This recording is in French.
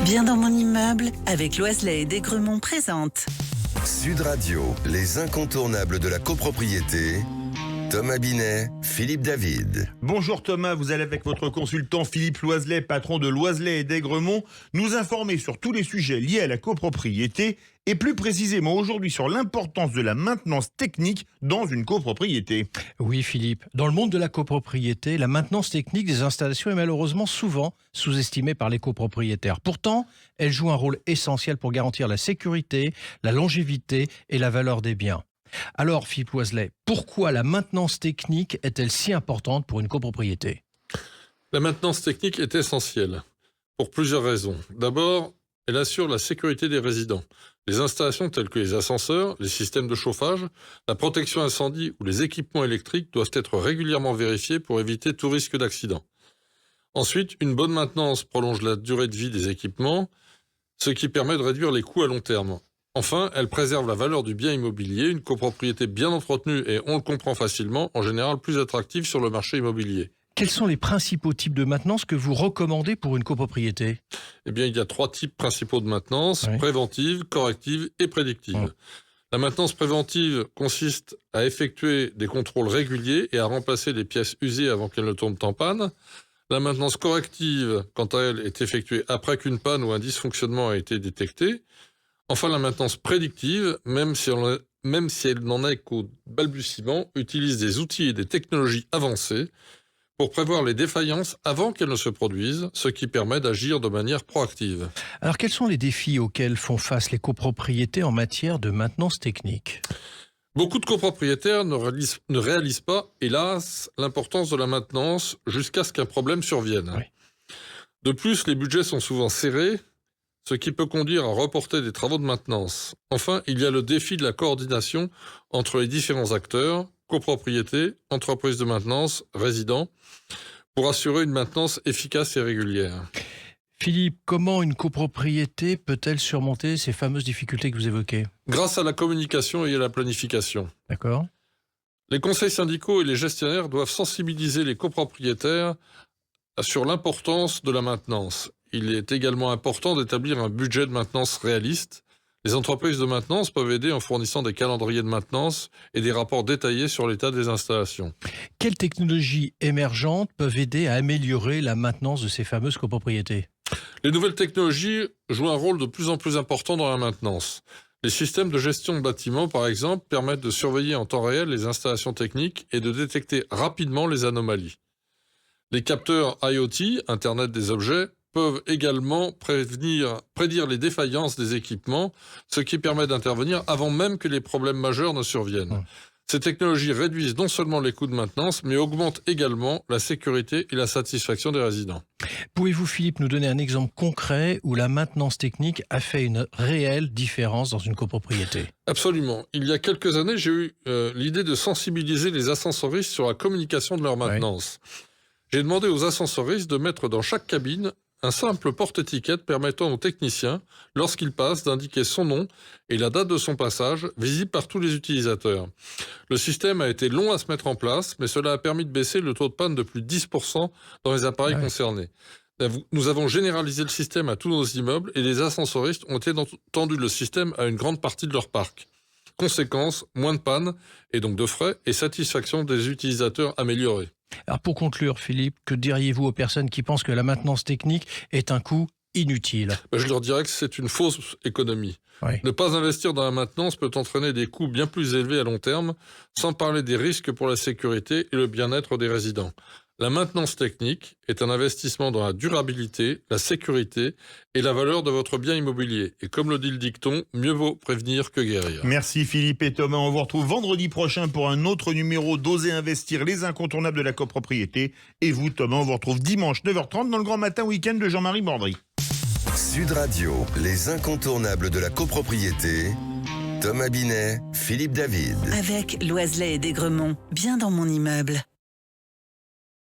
Bien dans mon immeuble, avec Loiselet et Desgremont présente. Sud Radio, les incontournables de la copropriété. Thomas Binet, Philippe David. Bonjour Thomas, vous allez avec votre consultant Philippe Loiselet, patron de Loiselet et Desgremont, nous informer sur tous les sujets liés à la copropriété et plus précisément aujourd'hui sur l'importance de la maintenance technique dans une copropriété. Oui Philippe, dans le monde de la copropriété, la maintenance technique des installations est malheureusement souvent sous-estimée par les copropriétaires. Pourtant, elle joue un rôle essentiel pour garantir la sécurité, la longévité et la valeur des biens. Alors Philippe Loiselet, pourquoi la maintenance technique est-elle si importante pour une copropriété ? La maintenance technique est essentielle pour plusieurs raisons. D'abord, elle assure la sécurité des résidents. Les installations telles que les ascenseurs, les systèmes de chauffage, la protection incendie ou les équipements électriques doivent être régulièrement vérifiés pour éviter tout risque d'accident. Ensuite, une bonne maintenance prolonge la durée de vie des équipements, ce qui permet de réduire les coûts à long terme. Enfin, elle préserve la valeur du bien immobilier, une copropriété bien entretenue et, on le comprend facilement, en général plus attractive sur le marché immobilier. Quels sont les principaux types de maintenance que vous recommandez pour une copropriété ? Eh bien, il y a 3 types principaux de maintenance, préventive, corrective et prédictive. La maintenance préventive consiste à effectuer des contrôles réguliers et à remplacer les pièces usées avant qu'elles ne tombent en panne. La maintenance corrective, quant à elle, est effectuée après qu'une panne ou un dysfonctionnement a été détecté. Enfin, la maintenance prédictive, même si elle n'en est qu'au balbutiement, utilise des outils et des technologies avancées pour prévoir les défaillances avant qu'elles ne se produisent, ce qui permet d'agir de manière proactive. Alors, quels sont les défis auxquels font face les copropriétés en matière de maintenance technique ? Beaucoup de copropriétaires ne réalisent pas, hélas, l'importance de la maintenance jusqu'à ce qu'un problème survienne. Oui. De plus, les budgets sont souvent serrés, ce qui peut conduire à reporter des travaux de maintenance. Enfin, il y a le défi de la coordination entre les différents acteurs, copropriétés, entreprises de maintenance, résidents, pour assurer une maintenance efficace et régulière. Philippe, comment une copropriété peut-elle surmonter ces fameuses difficultés que vous évoquez ? Grâce à la communication et à la planification. D'accord. Les conseils syndicaux et les gestionnaires doivent sensibiliser les copropriétaires sur l'importance de la maintenance. Il est également important d'établir un budget de maintenance réaliste. Les entreprises de maintenance peuvent aider en fournissant des calendriers de maintenance et des rapports détaillés sur l'état des installations. Quelles technologies émergentes peuvent aider à améliorer la maintenance de ces fameuses copropriétés ? Les nouvelles technologies jouent un rôle de plus en plus important dans la maintenance. Les systèmes de gestion de bâtiments, par exemple, permettent de surveiller en temps réel les installations techniques et de détecter rapidement les anomalies. Les capteurs IoT, Internet des objets, peuvent également prédire les défaillances des équipements, ce qui permet d'intervenir avant même que les problèmes majeurs ne surviennent. Ces technologies réduisent non seulement les coûts de maintenance, mais augmentent également la sécurité et la satisfaction des résidents. Pouvez-vous, Philippe, nous donner un exemple concret où la maintenance technique a fait une réelle différence dans une copropriété ? Absolument. Il y a quelques années, j'ai eu l'idée de sensibiliser les ascensoristes sur la communication de leur maintenance. J'ai demandé aux ascensoristes de mettre dans chaque cabine un simple porte-étiquette permettant aux techniciens, lorsqu'il passe, d'indiquer son nom et la date de son passage, visible par tous les utilisateurs. Le système a été long à se mettre en place, mais cela a permis de baisser le taux de panne de plus de 10% dans les appareils concernés. Nous avons généralisé le système à tous nos immeubles et les ascensoristes ont étendu le système à une grande partie de leur parc. Conséquence, moins de panne et donc de frais et satisfaction des utilisateurs améliorée. Alors pour conclure, Philippe, que diriez-vous aux personnes qui pensent que la maintenance technique est un coût inutile ? Je leur dirais que c'est une fausse économie. Ne pas investir dans la maintenance peut entraîner des coûts bien plus élevés à long terme, sans parler des risques pour la sécurité et le bien-être des résidents. La maintenance technique est un investissement dans la durabilité, la sécurité et la valeur de votre bien immobilier. Et comme le dit le dicton, mieux vaut prévenir que guérir. Merci Philippe et Thomas. On vous retrouve vendredi prochain pour un autre numéro d'Oser investir, les incontournables de la copropriété. Et vous, Thomas, on vous retrouve dimanche 9h30 dans le Grand Matin Week-end de Jean-Marie Bordry. Sud Radio, les incontournables de la copropriété. Thomas Binet, Philippe David. Avec Loiselet et Desgremont, bien dans mon immeuble.